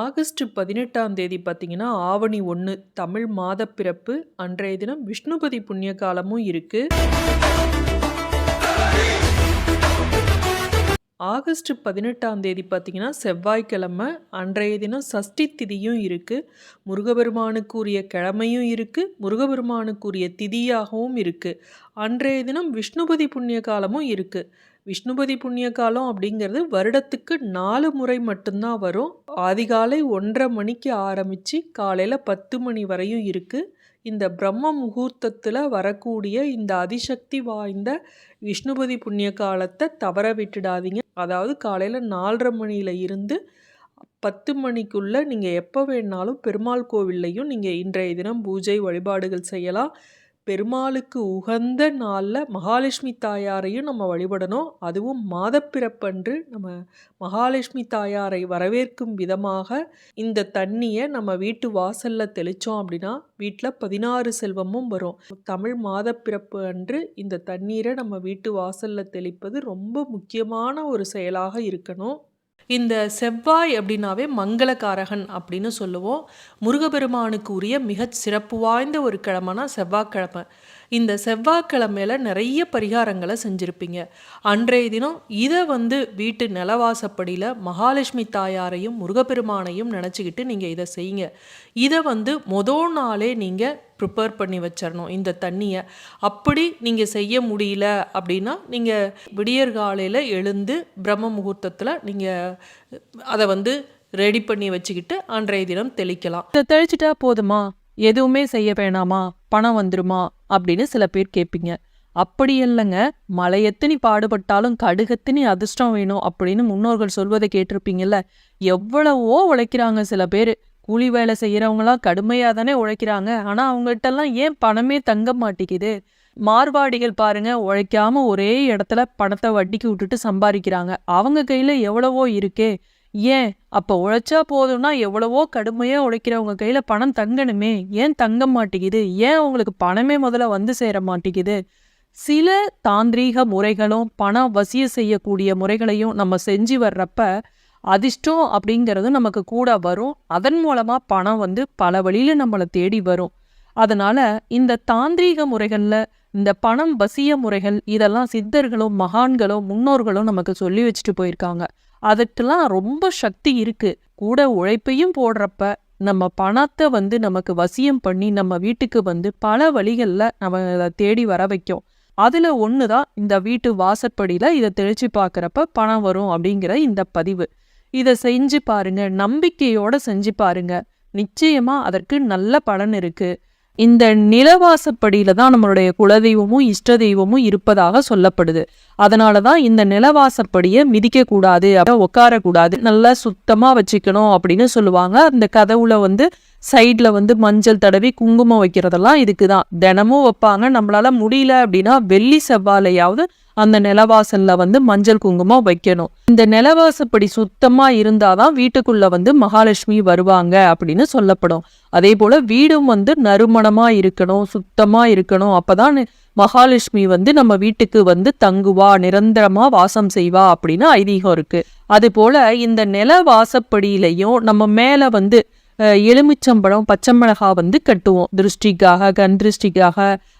August 18ஆம் தேதி பார்த்தீங்கன்னா, ஆவணி 1 தமிழ் மாதப்பிறப்பு. அன்றைய தினம் விஷ்ணுபதி புண்ணிய காலமும் இருக்கு. ஆகஸ்ட் 18ஆம் தேதி பார்த்தீங்கன்னா, செவ்வாய்க்கிழமை. அன்றைய தினம் சஷ்டி திதியும் இருக்கு. முருகபெருமானுக்குரிய கிழமையும் இருக்கு. முருகபெருமானுக்குரிய திதியாகவும் இருக்கு. அன்றைய தினம் விஷ்ணுபதி புண்ணிய காலமும் இருக்கு. விஷ்ணுபதி புண்ணிய காலம் அப்படிங்கிறது வருடத்துக்கு 4 முறை மட்டும்தான் வரும். அதிகாலை 1:30 மணிக்கு ஆரம்பித்து காலையில் 10 மணி வரையும் இருக்குது. இந்த பிரம்ம முகூர்த்தத்தில் வரக்கூடிய இந்த அதிசக்தி வாய்ந்த விஷ்ணுபதி புண்ணிய காலத்தை தவற விட்டுடாதீங்க. அதாவது காலையில் 4:30 மணியில் இருந்து 10 மணிக்குள்ளே நீங்கள் எப்போ வேணாலும் பெருமாள் கோவில்லையும் நீங்கள் இன்றைய தினம் பூஜை வழிபாடுகள் செய்யலாம். பெருமாளுக்கு உகந்த நாளில் மகாலட்சுமி தாயாரையும் நம்ம வழிபடணும். அதுவும் மாதப்பிறப்பன்று நம்ம மகாலட்சுமி தாயாரை வரவேற்கும் விதமாக இந்த தண்ணியை நம்ம வீட்டு வாசலில் தெளித்தோம் அப்படின்னா வீட்டில் 16 செல்வமும் வரும். தமிழ் மாதப்பிறப்பு அன்று இந்த தண்ணீரை நம்ம வீட்டு வாசலில் தெளிப்பது ரொம்ப முக்கியமான ஒரு செயலாக இருக்கணும். இந்த செவ்வாய் அப்படின்னாவே மங்களகாரகன் அப்படின்னு சொல்லுவோம். முருகபெருமானுக்கு உரிய மிக சிறப்பு வாய்ந்த ஒரு கிழமைனா செவ்வாய்க்கிழமை. இந்த செவ்வாய்க்கிழமையில நிறைய பரிகாரங்களை செஞ்சுருப்பீங்க. அன்றைய தினம் இதை வீட்டு நிலவாசப்படியில் மகாலட்சுமி தாயாரையும் முருகப்பெருமானையும் நினச்சிக்கிட்டு நீங்கள் இதை செய்யுங்க. இதை மொதல் நாளே நீங்கள் ப்ரிப்பேர் பண்ணி வச்சிடணும் இந்த தண்ணியை. அப்படி நீங்கள் செய்ய முடியல அப்படின்னா நீங்கள் விடியற் காலையில் எழுந்து பிரம்ம முகூர்த்தத்தில் நீங்கள் அதை ரெடி பண்ணி வச்சுக்கிட்டு அன்றைய தினம் தெளிக்கலாம். இதை தெளிச்சிட்டா போதுமா, எதுவுமே செய்ய வேணாமா, பணம் வந்துருமா அப்படின்னு சில பேர் கேட்பீங்க. அப்படி இல்லைங்க. மலை எத்தனி பாடுபட்டாலும் கடுகத்தினி அதிர்ஷ்டம் வேணும் அப்படின்னு முன்னோர்கள் சொல்வதை கேட்டிருப்பீங்கல்ல. எவ்வளவோ உழைக்கிறாங்க சில பேர். கூலி வேலை செய்கிறவங்களாம் கடுமையாக தானே உழைக்கிறாங்க. ஆனால் அவங்ககிட்டலாம் ஏன் பணமே தங்க மாட்டேங்குது? மார்வாடிகள் பாருங்க, உழைக்காம ஒரே இடத்துல பணத்தை வட்டிக்கு விட்டுட்டு சம்பாதிக்கிறாங்க. அவங்க கையில் எவ்வளவோ இருக்கே. ஏன் அப்போ உழைச்சா போதும்னா எவ்வளவோ கடுமையாக உழைக்கிறவங்க கையில் பணம் தங்கணுமே, ஏன் தங்க மாட்டேங்குது? ஏன் அவங்களுக்கு பணமே முதல்ல சேர மாட்டேங்குது? சில தாந்திரீக முறைகளும் பணம் வசிய செய்யக்கூடிய முறைகளையும் நம்ம செஞ்சு வர்றப்ப அதிர்ஷ்டம் அப்படிங்கிறது நமக்கு கூட வரும். அதன் மூலமாக பணம் பல வழியில் நம்மளை தேடி வரும். அதனால் இந்த தாந்திரீக முறைகளில் இந்த பணம் வசிய முறைகள் இதெல்லாம் சித்தர்களும் மகான்களும் முன்னோர்களும் நமக்கு சொல்லி வச்சுட்டு போயிருக்காங்க. அதுக்கெல்லாம் ரொம்ப சக்தி இருக்குது. கூட உழைப்பையும் போடுறப்ப நம்ம பணத்தை நமக்கு வசியம் பண்ணி நம்ம வீட்டுக்கு பல வழிகளில் நம்ம அதை தேடி வர வைக்கும். அதில் ஒன்று தான் இந்த வீட்டு வாசற்படியில் இதை தெளித்து பார்க்குறப்ப பணம் வரும் அப்படிங்கிற இந்த பதிவு. இதை செஞ்சு பாருங்க, நம்பிக்கையோட செஞ்சு பாருங்க. நிச்சயமா அதற்கு நல்ல பலன் இருக்கு. இந்த நிலவாசப்படியில தான் நம்மளுடைய குலதெய்வமும் இஷ்ட தெய்வமும் இருப்பதாக சொல்லப்படுது. அதனாலதான் இந்த நிலவாசப்படியை மிதிக்க கூடாது, உட்காரக்கூடாது, நல்லா சுத்தமா வச்சுக்கணும் அப்படின்னு சொல்லுவாங்க. அந்த கதவுல சைட்ல மஞ்சள் தடவி குங்குமம் வைக்கிறதெல்லாம் இதுக்குதான். தினமும் வைப்பாங்க. நம்மளால முடியல அப்படின்னா வெள்ளி செவ்வாழையாவது அந்த நிலவாசல்ல மஞ்சள் குங்குமம் வைக்கணும். இந்த நிலவாசப்படி சுத்தமா இருந்தாதான் வீட்டுக்குள்ள மகாலட்சுமி வருவாங்க அப்படின்னு சொல்லப்படும். அதே போல வீடும் நறுமணமா இருக்கணும், சுத்தமா இருக்கணும். அப்பதான் மகாலட்சுமி நம்ம வீட்டுக்கு தங்குவா, நிரந்தரமா வாசம் செய்வா அப்படின்னு ஐதீகம் இருக்கு. அது போல இந்த நிலவாசப்படியிலையும் நம்ம மேல எலுமிச்சம்பழம் பச்சை மிளகா கட்டுவோம். திருஷ்டிக்காக, கண் திருஷ்டிக்காக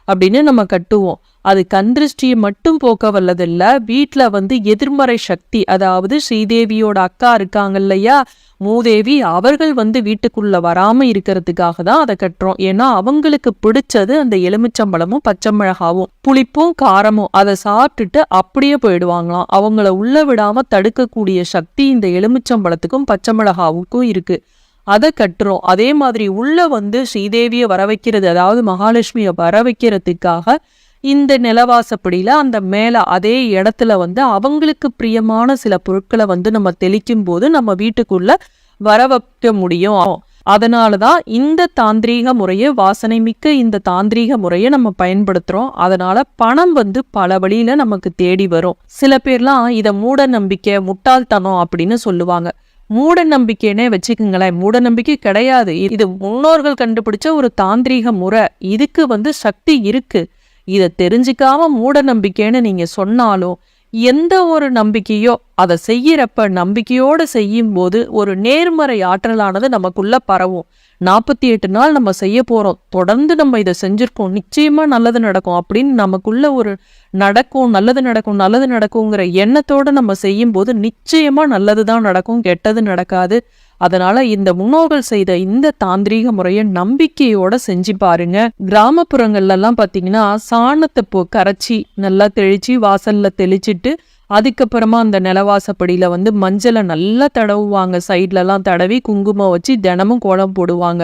அப்படின்னு நம்ம கட்டுவோம். அது கண் திருஷ்டியை மட்டும் போக்க வல்லதில்ல, வீட்டில் எதிர்மறை சக்தி, அதாவது ஸ்ரீதேவியோட அக்கா இருக்காங்க இல்லையா, மூதேவி, அவர்கள் வீட்டுக்குள்ள வராம இருக்கிறதுக்காக தான் அதை கட்டுறோம். ஏன்னா அவங்களுக்கு பிடிச்சது அந்த எலுமிச்சம்பழமும் பச்சை மிளகாவும் புளிப்பும் காரமும். அதை சாப்பிட்டுட்டு அப்படியே போயிடுவாங்களாம். அவங்கள உள்ள விடாம தடுக்கக்கூடிய சக்தி இந்த எலுமிச்சம்பழத்துக்கும் பச்சை மிளகாவுக்கும் இருக்கு. அதை கட்டுறோம். அதே மாதிரி உள்ள ஸ்ரீதேவியை வர வைக்கிறது, அதாவது மகாலட்சுமியை வர வைக்கிறதுக்காக இந்த நிலவாசப்படியில அந்த மேல அதே இடத்துல அவங்களுக்கு பிரியமான சில பொருட்களை நம்ம தெளிக்கும் போது நம்ம வீட்டுக்குள்ள வர வைக்க முடியும். அதனாலதான் இந்த தாந்திரீக முறையை, வாசனை மிக்க இந்த தாந்திரீக முறையை நம்ம பயன்படுத்துறோம். அதனால பணம் பல வழியில நமக்கு தேடி வரும். சில பேர்லாம் இதை மூட நம்பிக்கை, முட்டாள்தனம் அப்படின்னு சொல்லுவாங்க. மூட நம்பிக்கைன்னே வச்சுக்குங்களேன். மூட நம்பிக்கை கிடையாது. இது முன்னோர்கள் கண்டுபிடிச்ச ஒரு தாந்திரீக முறை. இதுக்கு சக்தி இருக்கு. இதை தெரிஞ்சுக்காம மூட நம்பிக்கைன்னு நீங்க சொன்னாலும் எந்த ஒரு நம்பிக்கையோ அதை செய்யறப்ப நம்பிக்கையோடு செய்யும்போது ஒரு நேர்மறை ஆற்றலானது நமக்குள்ள பரவும். 48 நாள் நம்ம செய்ய போறோம், தொடர்ந்து நம்ம இதை செஞ்சிருக்கோம், நிச்சயமா நல்லது நடக்கும் அப்படின்னு நமக்குள்ள ஒரு நடக்கும், நல்லது நடக்கும், நல்லது நடக்குங்கிற எண்ணத்தோட நம்ம செய்யும்போது நிச்சயமா நல்லதுதான் நடக்கும், கெட்டது நடக்காது. அதனால இந்த முன்னோர்கள் செய்த இந்த தாந்திரீக முறையை நம்பிக்கையோட செஞ்சு பாருங்க. கிராமப்புறங்கள்ல எல்லாம் பாத்தீங்கன்னா சாணத்தை கரைச்சி நல்லா தெளிச்சு வாசல்ல தெளிச்சிட்டு அதுக்கப்புறமா அந்த நிலவாசப்படியில மஞ்சளை நல்லா தடவுவாங்க. சைட்லலாம் தடவி குங்குமம் வச்சு தினமும் கோலம் போடுவாங்க.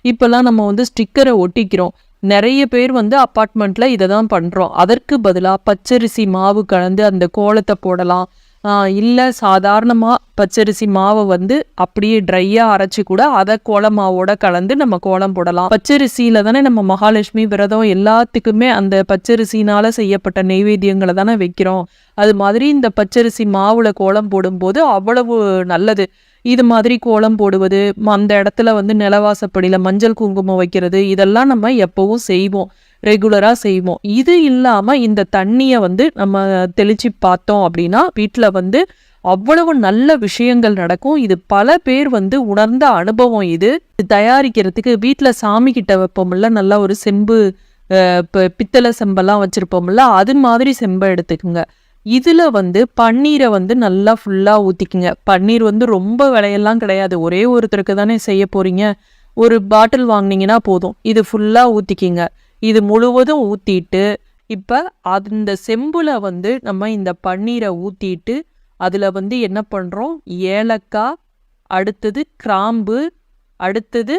இப்பெல்லாம் நம்ம ஸ்டிக்கரை ஒட்டிக்கிறோம். நிறைய பேர் அப்பார்ட்மெண்ட்ல இதை தான் பண்றோம். அதற்கு பதிலாக பச்சரிசி மாவு கலந்து அந்த கோலத்தை போடலாம். இல்லை சாதாரணமாக பச்சரிசி மாவை அப்படியே ட்ரையாக அரைச்சி கூட அதை கோல மாவோட கலந்து நம்ம கோலம் போடலாம். பச்சரிசியில் தானே நம்ம மகாலட்சுமி விரதம் எல்லாத்துக்குமே அந்த பச்சரிசினால் செய்யப்பட்ட நெய்வேத்தியங்களை தானே வைக்கிறோம். அது மாதிரி இந்த பச்சரிசி மாவுல கோலம் போடும்போது அவ்வளவு நல்லது. இது மாதிரி கோலம் போடுவது, அந்த இடத்துல நிலவாசப்படியில் மஞ்சள் குங்குமம் வைக்கிறது, இதெல்லாம் நம்ம எப்பவும் செய்வோம், ரெகுலராக செய்வோம். இது இல்லாமல் இந்த தண்ணியை நம்ம தெளிச்சு பார்த்தோம் அப்படின்னா வீட்டில் அவ்வளவு நல்ல விஷயங்கள் நடக்கும். இது பல பேர் உணர்ந்த அனுபவம். இது தயாரிக்கிறதுக்கு வீட்டில் சாமி கிட்ட வைப்போம்ல, நல்லா ஒரு செம்பு பித்தளை செம்பெல்லாம் வச்சுருப்போம்ல, அது மாதிரி செம்பை எடுத்துக்குங்க. இதில் பன்னீரை நல்லா ஃபுல்லாக ஊற்றிக்குங்க. பன்னீர் ரொம்ப விலையெல்லாம் கிடையாது, ஒரே ஒருத்தருக்கு தானே செய்ய போகிறீங்க. ஒரு பாட்டில் வாங்கினீங்கன்னா போதும். இது ஃபுல்லாக ஊற்றிக்கிங்க. இது முழுவதும் ஊற்றிட்டு இப்போ அந்த செம்புல நம்ம இந்த பன்னீரை ஊற்றிட்டு அதில் என்ன பண்ணுறோம், ஏலக்காய், அடுத்தது கிராம்பு, அடுத்தது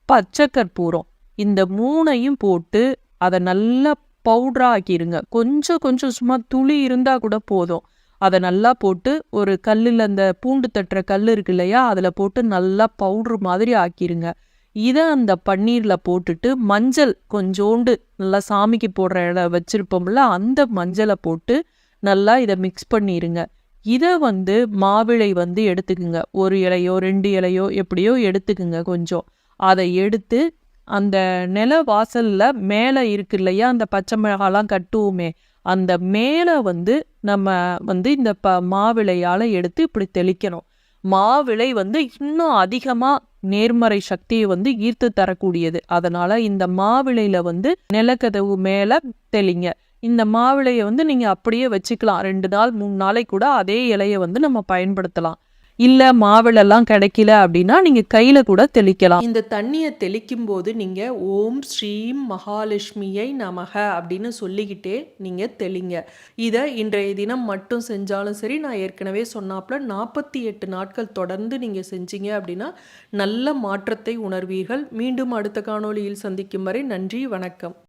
பச்சை கற்பூரம், இந்த 3ஐயும் போட்டு அதை நல்லா பவுடராக ஆக்கிடுங்க. கொஞ்சம் கொஞ்சம் சும்மா துளி இருந்தால் கூட போதும். அதை நல்லா போட்டு ஒரு கல்லில் அந்த பூண்டு தட்டுற கல் இருக்கு இல்லையா, அதில் போட்டு நல்லா பவுட்ரு மாதிரி ஆக்கிடுங்க. இதை அந்த பன்னீரில் போட்டுட்டு மஞ்சள் கொஞ்சோண்டு நல்லா சாமிக்கு போடுற இடம் வச்சுருப்போம்ல, அந்த மஞ்சளை போட்டு நல்லா இதை மிக்ஸ் பண்ணிடுங்க. இதை மாவிளை எடுத்துக்குங்க. ஒரு இலையோ 2 இலையோ எப்படியோ எடுத்துக்குங்க. கொஞ்சம் அதை எடுத்து அந்த நில வாசல்ல மேலே இருக்கு இல்லையா, அந்த பச்சை மிளகாலாம் கட்டுவோமே, அந்த மேலே நம்ம இந்த மாவிளையால் எடுத்து இப்படி தெளிக்கணும். மாவிளை இன்னும் அதிகமாக நேர்மறை சக்தியை ஈர்த்து தரக்கூடியது. அதனால இந்த மாவிளையில நிலக்கதவு மேலே தெளிங்க. இந்த மாவிளையை நீங்கள் அப்படியே வச்சுக்கலாம். 2 நாள் 3 நாளைக்கு கூட அதே இலையை நம்ம பயன்படுத்தலாம். இல்லை மாவிளெல்லாம் கிடைக்கல அப்படின்னா நீங்கள் கையில் கூட தெளிக்கலாம். இந்த தண்ணியை தெளிக்கும் போது நீங்கள் ஓம் ஸ்ரீம் மகாலட்சுமியை நமக அப்படின்னு சொல்லிக்கிட்டே நீங்கள் தெளிங்க. இதை இன்றைய தினம் மட்டும் செஞ்சாலும் சரி, நான் ஏற்கனவே சொன்னாப்புல 48 நாட்கள் தொடர்ந்து நீங்கள் செஞ்சீங்க அப்படின்னா நல்ல மாற்றத்தை உணர்வீர்கள். மீண்டும் அடுத்த காணொளியில் சந்திக்கும் வரை நன்றி, வணக்கம்.